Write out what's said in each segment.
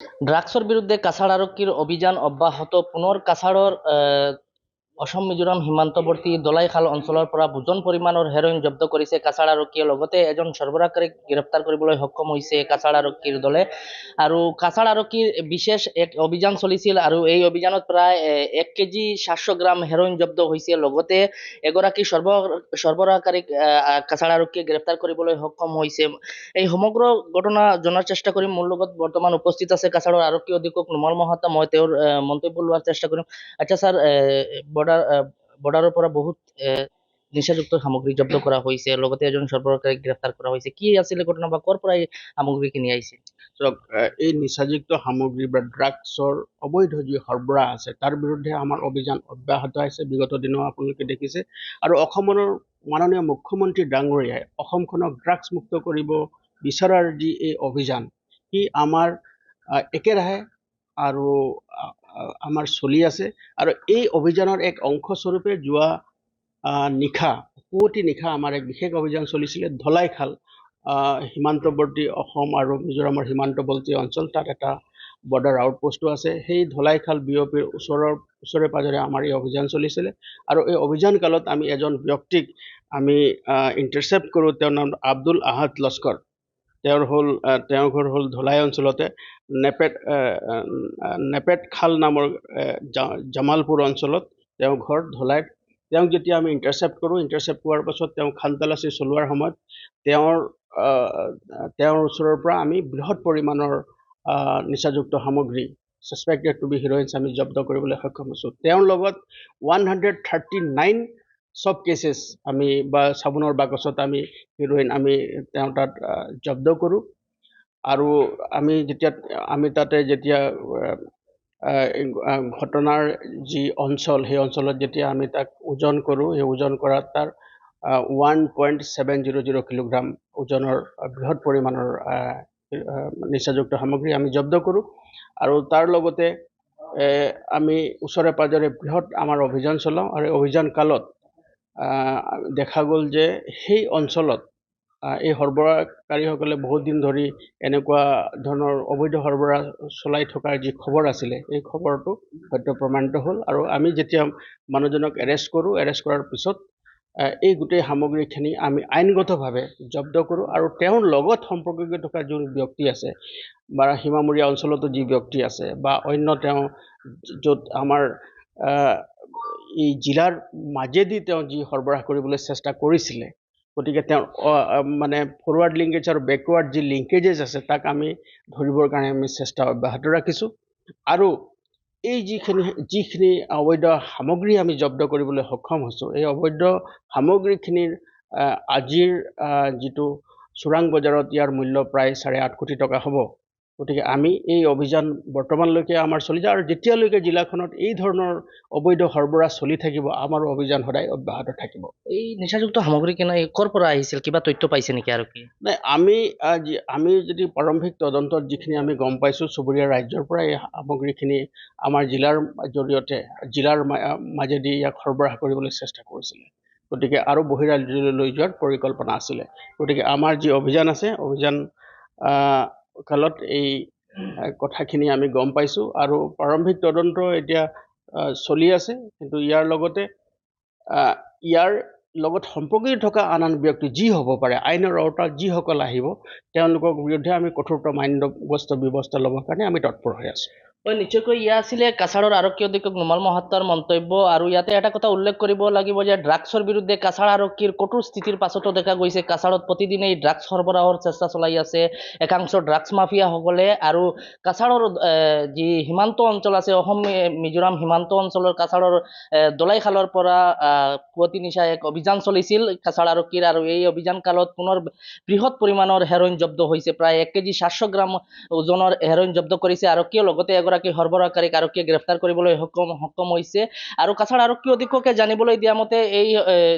ড্ৰাগসৰ বিৰুদ্ধে কাছাড় আৰক্ষীৰ অভিযান অব্যাহত। পুনৰ কাছাড়ৰ অসম মিজোৰাম সীমান্তৱৰ্তী দলাইখাল অঞ্চলৰ পৰা বুজন পৰিমাণৰ হেৰইন জব্দ কৰিছে কাছাড় আৰক্ষীয়ে। লগতে এজন সৰবৰাহকাৰীক গ্ৰেপ্তাৰ কৰিবলৈ সক্ষম হৈছে কাছাড় আৰক্ষীৰ দলে। আৰু কাছাড় আৰক্ষীৰ বিশেষ এক অভিযান চলিছিল আৰু এই অভিযানত প্ৰায় 1 কেজি 700 গ্ৰাম হেৰইন জব্দ হৈছে। লগতে এগৰাকী সৰবৰাহকাৰীক কাছাড় আৰক্ষীয়ে গ্ৰেপ্তাৰ কৰিবলৈ সক্ষম হৈছে। এই সমগ্ৰ ঘটনা জনাৰ চেষ্টা কৰিম। মোৰ লগত বৰ্তমান উপস্থিত আছে কাছাড়ৰ আৰক্ষী অধীক্ষক নুমল মহাতা। মই তেওঁৰ মন্তব্য লোৱাৰ চেষ্টা কৰিম। আচ্ছা স্যাৰ, বৰ্ডাৰৰ পৰা বহুত নিচাযুক্ত সামগ্ৰী জব্দ কৰা হৈছে, লগতে এজন সৰবৰাহকাৰীক গ্ৰেপ্তাৰ কৰা হৈছে। কি আছিলে ঘটনা বা ক'ৰ পৰা এই সামগ্ৰীখিনি আহিছিল? চাওক, এই নিচাযুক্ত সামগ্ৰী বা ড্ৰাগছৰ অবৈধ যি সৰবৰাহ আছে তাৰ বিৰুদ্ধে আমাৰ অভিযান অব্যাহত আছে। বিগত দিনো আপোনালোকে দেখিছে। আৰু অসমৰ মাননীয় মুখ্যমন্ত্ৰী ডাঙৰীয়াই অসমখনক ড্ৰাগছ মুক্ত কৰিব বিচৰাৰ যি এই অভিযান, সি আমাৰ একেৰাহে আৰু আমাৰ চলি আছে। আৰু এই অভিযানৰ এক অংশ স্বৰূপে যোৱা নিশা, পুৱতি নিশা আমাৰ এক বিশেষ অভিযান চলিছিলে ধলাইখাল সীমান্তৱৰ্তী অসম আৰু মিজোৰামৰ সীমান্তৱৰ্তী অঞ্চল। তাত এটা বৰ্ডাৰ আউটপোষ্টো আছে। সেই ধলাইখাল বিঅপিৰ ওচৰে পাজৰে আমাৰ এই অভিযান চলিছিলে। আৰু এই অভিযান কালত আমি এজন ব্যক্তিক আমি ইণ্টাৰচেপ্ট কৰোঁ। তেওঁৰ নাম আব্দুল আহাদ লস্কৰ। তেওঁৰ ঘৰ হ'ল ধলাই অঞ্চলতে নেপেট খাল নামৰ জামালপুৰ অঞ্চলত তেওঁৰ ঘৰ ধলাইত। তেওঁক যেতিয়া আমি ইণ্টাৰচেপ্ট কৰাৰ পাছত তেওঁ খানতালাচী চলোৱাৰ সময়ত তেওঁৰ ওচৰৰ পৰা আমি বৃহৎ পৰিমাণৰ নিচাযুক্ত সামগ্ৰী ছাছপেক্টেড টু বি হিৰইনছ আমি জব্দ কৰিবলৈ সক্ষম হৈছোঁ। তেওঁৰ লগত 139 সব কেছেছ আমি বা চাবোনৰ বাকচত আমি হিৰইন আমি তেওঁ তাত জব্দ কৰোঁ। আৰু আমি তাতে যেতিয়া ঘটনাৰ যি অঞ্চল, সেই অঞ্চলত যেতিয়া আমি তাক ওজন কৰোঁ, সেই ওজন কৰাত তাৰ 1.700 কিলোগ্ৰাম ওজনৰ বৃহৎ পৰিমাণৰ নিচাযুক্ত সামগ্ৰী আমি জব্দ কৰোঁ। আৰু তাৰ লগতে আমি ওচৰে পাজৰে বৃহৎ আমাৰ অভিযান চলাওঁ। আৰু অভিযান কালত দেখা গ'ল যে সেই অঞ্চলত এই সৰবৰাহকাৰীসকলে বহুত দিন ধৰি এনেকুৱা ধৰণৰ অবৈধ সৰবৰাহ চলাই থকাৰ যি খবৰ আছিলে, এই খবৰটো সত্য প্ৰমাণিত হ'ল। আৰু আমি যেতিয়া মানুহজনক এৰেষ্ট কৰাৰ পিছত এই গোটেই সামগ্ৰীখিনি আমি আইনগতভাৱে জব্দ কৰোঁ। আৰু তেওঁৰ লগত সম্পৰ্কিত থকা যোন ব্যক্তি আছে বা সীমামূৰীয়া অঞ্চলতো যি ব্যক্তি আছে বা অন্য তেওঁ য'ত আমাৰ এই জিলাৰ মাজেদি তেওঁ যি সৰবৰাহ কৰিবলৈ চেষ্টা কৰিছিলে, গতিকে তেওঁ মানে ফৰৱাৰ্ড লিংকেজ আৰু বেকৱাৰ্ড যি লিংকেজেছ আছে তাক আমি ধৰিবৰ কাৰণে আমি চেষ্টা অব্যাহত ৰাখিছোঁ। আৰু এই যিখিনি অবৈধ সামগ্ৰী আমি জব্দ কৰিবলৈ সক্ষম হৈছোঁ, এই অবৈধ সামগ্ৰীখিনিৰ আজিৰ যিটো চোৰাং বজাৰত ইয়াৰ মূল্য প্ৰায় 8.5 কোটি টকা হ'ব। গতিকে আমি এই অভিযান বৰ্তমানলৈকে আমাৰ চলি যায়। আৰু যেতিয়ালৈকে জিলাখনত এই ধৰণৰ অবৈধ সৰবৰাহ চলি থাকিব, আমাৰ অভিযান সদায় অব্যাহত থাকিব। এই নিচাযুক্ত সামগ্ৰীখিনি ক'ৰ পৰা আহিছিল, কিবা তথ্য পাইছে নেকি আৰক্ষী? নাই, আমি যদি প্ৰাৰম্ভিক তদন্তত যিখিনি আমি গম পাইছোঁ, চুবুৰীয়া ৰাজ্যৰ পৰা এই সামগ্ৰীখিনি আমাৰ জিলাৰ মাজেদি ইয়াক সৰবৰাহ কৰিবলৈ চেষ্টা কৰিছিলে। গতিকে আৰু বহিৰাজ্যলৈ লৈ যোৱাৰ পৰিকল্পনা আছিলে। গতিকে আমাৰ যি অভিযান আছে, অভিযান কালত এই কথাখিনি আমি গম পাইছোঁ। আৰু প্ৰাৰম্ভিক তদন্ত এতিয়া চলি আছে। কিন্তু ইয়াৰ লগত সম্পৰ্কিত থকা আন ব্যক্তি যি হ'ব পাৰে, আইনৰ আওতাত যিসকল আহিব, তেওঁলোকৰ বিৰুদ্ধে আমি কঠোৰতম আইনগত ব্যৱস্থা ল'বৰ কাৰণে আমি তৎপৰ হৈ আছোঁ। নিশ্চয়কৈ ইয়া আছিলে কাছাড়ৰ আৰক্ষী অধীক্ষক নুমল মহাত্তাৰ মন্তব্য। আৰু ইয়াতে এটা কথা উল্লেখ কৰিব লাগিব যে ড্ৰাগছৰ বিৰুদ্ধে কাছাড় আৰক্ষীৰ কঠোৰ স্থিতিৰ পাছতো দেখা গৈছে কাছাড়ত প্ৰতিদিনেই ড্ৰাগছ সৰবৰাহৰ চেষ্টা চলাই আছে একাংশ ড্ৰাগছ মাফিয়াসকলে। আৰু কাছাড়ৰ যি সীমান্ত অঞ্চল আছে, অসম মিজোৰাম সীমান্ত অঞ্চলৰ কাছাড়ৰ দলাইখালৰ পৰা পুৱতি নিশা এক অভিযান চলিছিল কাছাড় আৰক্ষীৰ। আৰু এই অভিযান কালত পুনৰ বৃহৎ পৰিমাণৰ হেৰইন জব্দ হৈছে। প্ৰায় 1 কেজি 700 গ্ৰাম ওজনৰ হেৰইন জব্দ কৰিছে আৰক্ষীয়ে। লগতে এগৰাকী সৰবৰাহকাৰীক আৰক্ষীয়ে গ্ৰেপ্তাৰ কৰিবলৈ সক্ষম হৈছে। আৰু কাছাড় আৰক্ষী অধীক্ষকে জানিবলৈ দিয়া মতে এই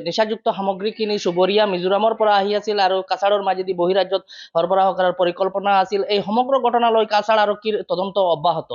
নিচাযুক্ত সামগ্ৰীখিনি চুবুৰীয়া মিজোৰামৰ পৰা আহি আছিল আৰু কাছাড়ৰ মাজেদি বহিৰাজ্যত সৰবৰাহ কৰাৰ পৰিকল্পনা আছিল। এই সমগ্ৰ ঘটনালৈ কাছাড় আৰক্ষীৰ তদন্ত অব্যাহত।